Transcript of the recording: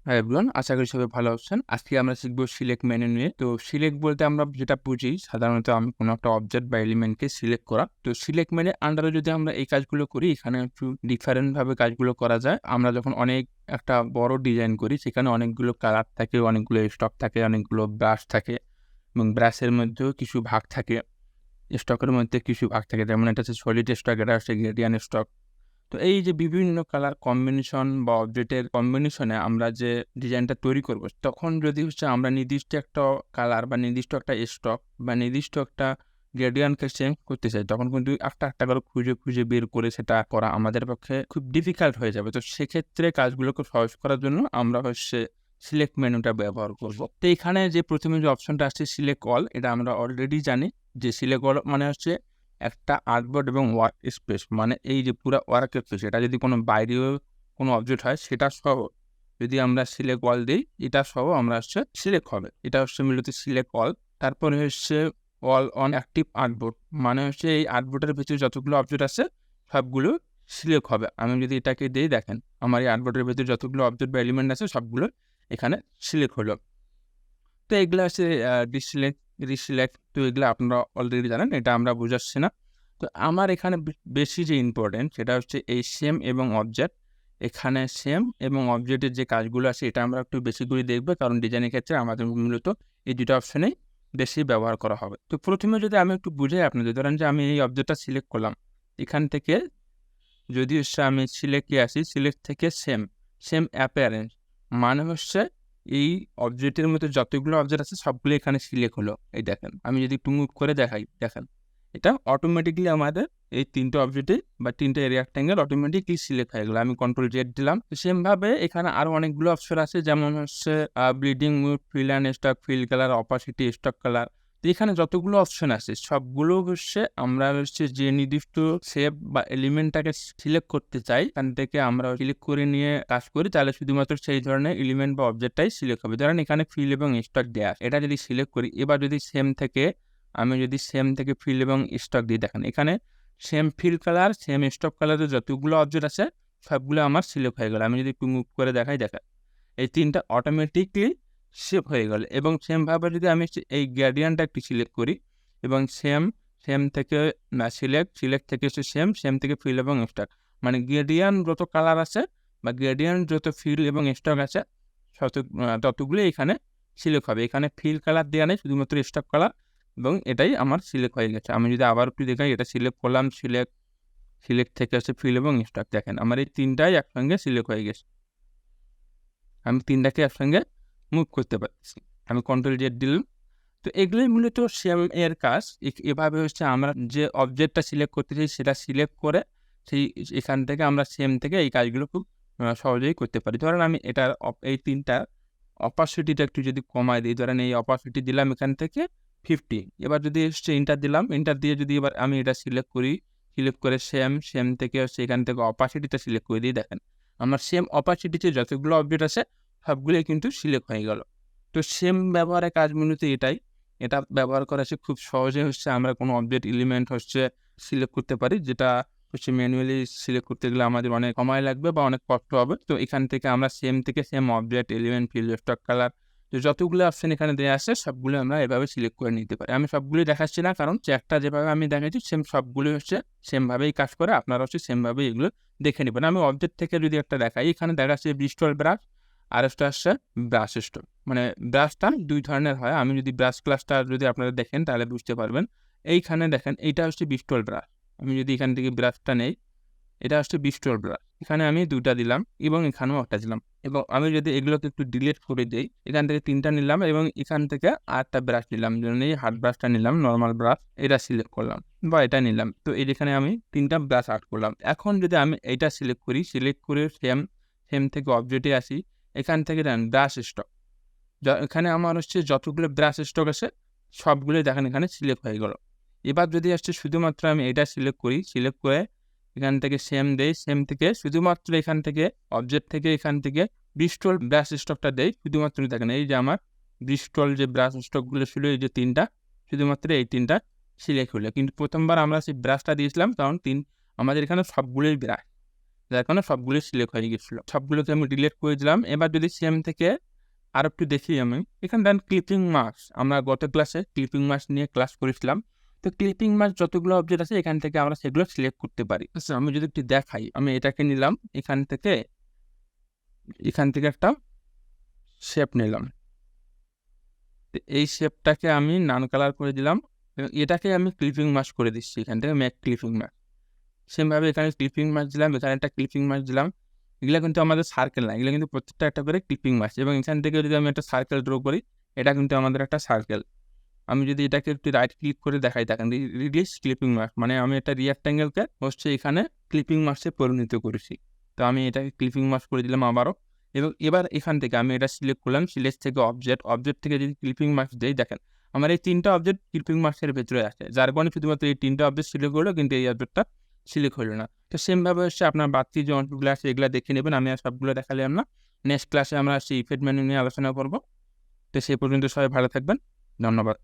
Hi everyone, আশা করি সবাই ভালো আছেন। আজকে আমরা শিখব সিলেক্ট মেনু নিয়ে। তো সিলেক্ট বলতে আমরা যেটা বুঝি সাধারণত আমি কোনো একটা অবজেক্ট বা এলিমেন্টকে সিলেক্ট করা। তো সিলেক্ট মেনুর আন্ডারে যদি আমরা এই কাজগুলো করি, এখানে একটু ডিফারেন্ট ভাবে কাজগুলো করা যায়। আমরা যখন অনেক একটা বড় ডিজাইন করি, সেখানে অনেকগুলো কালার থাকে, অনেকগুলো স্টক থাকে, অনেকগুলো ব্রাশ থাকে এবং ব্রাশের মধ্যেও কিছু ভাগ থাকে। স্টকের মধ্যে কিছু ভাগ থাকে, যেমন এটা হচ্ছে সলিড স্টক, এটা হচ্ছে গ্রেডিয়েন্ট স্টক। তো এই যে বিভিন্ন কালার কম্বিনেশন বা অবজেক্টের কম্বিনেশনে আমরা যে ডিজাইনটা তৈরি করব, তখন যদি আমরা নির্দিষ্ট একটা কালার বা নির্দিষ্ট একটা স্টক বা নির্দিষ্ট একটা গ্রেডিয়েন্টকে চেঞ্জ করতে চাই, তখন কিন্তু একটা একটা করে খুঁজে খুঁজে বের করে সেটা করা আমাদের পক্ষে খুব ডিফিকাল্ট হয়ে যাবে। তো সেক্ষেত্রে কাজগুলোকে সহজ করার জন্য আমরা সিলেক্ট মেনুটা ব্যবহার করব। তো এখানে যে প্রথমে যে অপশনটা আসছে সিলেক্ট অল, এটা আমরা অলরেডি জানি যে সিলেক্ট অল মানে হচ্ছে একটা আর্টবোর্ড এবং ওয়ার্ক স্পেস, মানে এই যে পুরো ওয়ার্ক স্পেস, এটা যদি কোনো বাইরেও কোনো অবজেক্ট হয় সেটা সহ যদি আমরা সিলেক্ট অল দিই, এটা সহ আমরা সিলেক্ট হবে। এটা মূলত সিলেক্ট অল। তারপরে অল অন অ্যাক্টিভ আর্টবোর্ড, মানে এই আর্টবোর্ডের ভিতরে যতগুলো অবজেক্ট আছে সবগুলো সিলেক্ট হবে। আমি যদি এটাকে দিই, দেখেন আমার এই আর্টবোর্ডের ভিতরে যতগুলো অবজেক্ট বা এলিমেন্ট আছে সবগুলো এখানে সিলেক্ট হলো। তো এগুলো রিসিলেক্ট, তো এগুলো আপনারা অলরেডি জানেন, এটা আমরা বুঝাচ্ছি না। তো আমার এখানে বেশি যে ইম্পর্টেন্ট সেটা এই সেম এবং অবজেক্ট। এখানে সেম এবং অবজেক্টের যে কাজগুলো আছে এটা আমরা একটু বেশি করে দেখবো, কারণ ডিজাইনের ক্ষেত্রে আমাদের মূলত এই দুটো অপশনেই বেশি ব্যবহার করা হবে। তো প্রথমে যদি আমি একটু বুঝাই আপনাদের, ধরেন যে আমি এই অবজেক্টটা সিলেক্ট করলাম, এখান থেকে যদি আমি সিলেক্টে আসি, সিলেক্ট থেকে সেম অ্যাপিয়ারেন্স, মানে এই অবজেক্টের মধ্যে যতগুলো অবজেক্ট আছে সবগুলো এখানে সিলেক্ট হলো। এই দেখেন, আমি যদি একটু মুভ করে দেখাই, দেখেন এটা অটোমেটিকলি আমাদের এই তিনটে অবজেক্টে বা তিনটে রেক্ট্যাঙ্গেল অটোমেটিকলি সিলেক্ট হয়ে গেলো। আমি কন্ট্রোল জেড দিলাম। সেম ভাবে এখানে আরো অনেকগুলো অপশন আছে, যেমন blending mode, fill and stroke, fill colour, opacity, stroke colour. তো এখানে যতগুলো অপশন আছে সবগুলো আমরা যে নির্দিষ্ট শেপ বা এলিমেন্টটাকে সিলেক্ট করতে চাই, এখান থেকে আমরা সিলেক্ট করে নিয়ে কাজ করি, তাহলে শুধুমাত্র সেই ধরনের এলিমেন্ট বা অবজেক্টটাই সিলেক্ট হবে। ধরেন এখানে ফিল এবং স্টক দেয়া, এটা যদি সিলেক্ট করি, এবার যদি সেম থেকে ফিল এবং স্টক দিয়ে, দেখেন এখানে same fill colour, same stock কালারের যতগুলো অবজেক্ট আছে সবগুলো আমার সিলেক্ট হয়ে গেল। আমি যদি একটু মুভ করে দেখাই, দেখেন এই তিনটা অটোমেটিকলি সেভ হয়ে গেল। এবং সেমভাবে যদি আমি এই গ্রেডিয়েন্টটা একটু সিলেক্ট করি এবং সেম থেকে সিলেক্ট থেকে সেম থেকে ফিল এবং স্টক, মানে গ্রেডিয়েন্ট যত কালার আছে বা গ্রেডিয়েন্ট যত ফিল এবং স্টক আছে ততগুলো এখানে সিলেক্ট হবে। এখানে ফিল কালার দেওয়া নেই, শুধুমাত্র স্টক কালার, এবং এটাই আমার সিলেক্ট হয়ে গেছে। আমি যদি আবার একটু দেখাই, এটা সিলেক্ট করলাম, সিলেক্ট থেকে ফিল এবং স্টক, দেখেন আমার এই তিনটাই একসঙ্গে সিলেক্ট হয়ে গেছে। আমি তিনটাকে একসঙ্গে মুভ করতে পারছি। আমি কন্ট্রোল জেড দিলাম। তো এগুলোই মূলত সেম এর কাজ। এভাবে আমরা যে অবজেক্টটা সিলেক্ট করতে চাই সেটা সিলেক্ট করে এখান থেকে আমরা সেম থেকে এই কাজগুলো খুব সহজেই করতে পারি। ধরেন আমি এই তিনটা অপাসিটিটা একটু যদি কমায় দিই, ধরেন এই অপাসিটি দিলাম এখান থেকে 50। এবার যদি ইন্টার দিলাম, ইন্টার দিয়ে যদি এবার আমি এটা সিলেক্ট করে সেম থেকে এখান থেকে অপাসিটিটা সিলেক্ট করে দিই, দেখেন আমার সেম অপাসিটিতে যতগুলো অবজেক্ট আছে সবগুলোই কিন্তু সিলেক্ট হয়ে গেল। তো সেম ব্যবহারের কাজ মূলত এটা ব্যবহার করা খুব সহজে আমরা কোনো অবজেক্ট এলিমেন্ট সিলেক্ট করতে পারি, যেটা ম্যানুয়ালি সিলেক্ট করতে গেলে আমাদের অনেক সময় লাগবে বা অনেক কষ্ট হবে। তো এখান থেকে আমরা same object, element, field, stock, colour, তো যতগুলো অপশন এখানে দেওয়া আছে সবগুলো আমরা এভাবে সিলেক্ট করে নিতে পারি। আমি সবগুলোই দেখাচ্ছি না, কারণ একটা যেভাবে আমি দেখাচ্ছি সবগুলোই সেমভাবেই কাজ করে। আপনারা সেমভাবেই এগুলো দেখে নেবেন। আমি অবজেক্ট থেকে যদি একটা দেখাই, এখানে দেখাচ্ছে ব্রিস্টল ব্রাশ, আর ব্রাশ স্ট্রোক। মানে ব্রাশটা দুই ধরনের হয়। আমি যদি ব্রাশ ক্লাসটা যদি আপনারা দেখেন তাহলে বুঝতে পারবেন। এইখানে দেখেন এইটা ব্রিস্টল ব্রাশ। আমি যদি এখান থেকে ব্রাশটা নেই, এটা ব্রিস্টল ব্রাশ। এখানে আমি দুটা দিলাম এবং এখানেও একটা দিলাম। এবং আমি যদি এগুলোকে একটু ডিলিট করে দিই, এখান থেকে তিনটা নিলাম এবং এখান থেকে আরেকটা ব্রাশ নিলাম, যেমন এই হার্ড ব্রাশটা নিলাম, নর্মাল ব্রাশ, এটা সিলেক্ট করলাম বা এটা নিলাম। তো যেখানে আমি তিনটা ব্রাশ অ্যাড করলাম। এখন যদি আমি এইটা সিলেক্ট করে সেম থেকে অবজেক্টে আসি, এখান থেকে দেন ব্রাশ স্টক, এখানে আমার যতগুলো ব্রাশ স্টক আছে সবগুলোই দেখেন এখানে সিলেক্ট হয়ে গেল। এবার যদি শুধুমাত্র আমি এটা সিলেক্ট করে এখান থেকে সেম থেকে শুধুমাত্র এখান থেকে অবজেক্ট থেকে এখান থেকে ব্রিস্টল ব্রাশ স্টকটা দেই, শুধুমাত্র দেখেন এই যে আমার ব্রিস্টল যে ব্রাশ স্টকগুলো ছিল, এই যে তিনটা, শুধুমাত্র এই তিনটা সিলেক্ট হলো। কিন্তু প্রথমবার আমরা সেই ব্রাশটা দিয়েছিলাম, কারণ আমাদের এখানে সবগুলোই ব্রাশ। যার কারণে সবগুলোই সিলেক্ট হয়ে গেছিলো। সবগুলোকে আমি ডিলিট করে দিলাম। এবার যদি সেম থেকে আরো একটু দেখি আমি, এখানে দেন ক্লিপিং মার্কস। আমরা গত ক্লাসে ক্লিপিং মার্কস নিয়ে ক্লাস করেছিলাম। তো ক্লিপিং মার্কস যতগুলো অবজেক্ট আছে এখান থেকে আমরা সেগুলো সিলেক্ট করতে পারি। আচ্ছা, আমি যদি একটু দেখাই, আমি এটাকে নিলাম, এখান থেকে একটা শেপ নিলাম। এই শেপটাকে আমি নান কালার করে দিলাম এবং এটাকে আমি ক্লিপিং মার্কস করে দিচ্ছি। এখান থেকে মেক ক্লিপিং মার্কস। সেমভাবে এখানে ক্লিপিং মার্কস দিলাম, এখানে একটা ক্লিপিং মার্কস দিলাম। এগুলা কিন্তু আমাদের সার্কেল না, এগুলা কিন্তু প্রত্যেকটা একটা করে ক্লিপিং মার্কস। এবং এখান থেকে যদি আমি একটা সার্কেল ড্র করি, এটা কিন্তু আমাদের একটা সার্কেল। আমি যদি এটাকে একটু রাইট ক্লিক করে দেখাই, দেখেন রিডিউস ক্লিপিং মার্কস, মানে আমি একটা রিয়াক্ট্যাঙ্গেলকে হচ্ছে এখানে ক্লিপিং মার্কসে পরিণত করেছি। তো আমি এটাকে ক্লিপিং মার্কস করে দিলাম আবারও। এবং এবার এখান থেকে আমি এটা সিলেক্ট করলাম, সিলেক্ট থেকে অবজেক্ট থেকে যদি ক্লিপিং মার্কস দেই, দেখেন আমার এই 3টা অবজেক্ট ক্লিপিং মার্কসের ভেতরে আছে। যার কারণে শুধুমাত্র এই 3টা অবজেক্ট সিলেক্ট হলো, কিন্তু এই অবজেক্টটা সিলেক্ট হলো না। তো সেমভাবে হচ্ছে আপনার বাড়তি যে অংশগুলো আছে এগুলো দেখে নেবেন। আমি আর সবগুলো দেখালাম না। নেক্সট ক্লাসে আমরা সেই ইফেক্ট মেনু নিয়ে আলোচনা করব। তো সেই পর্যন্ত সবাই ভালো থাকবেন। ধন্যবাদ।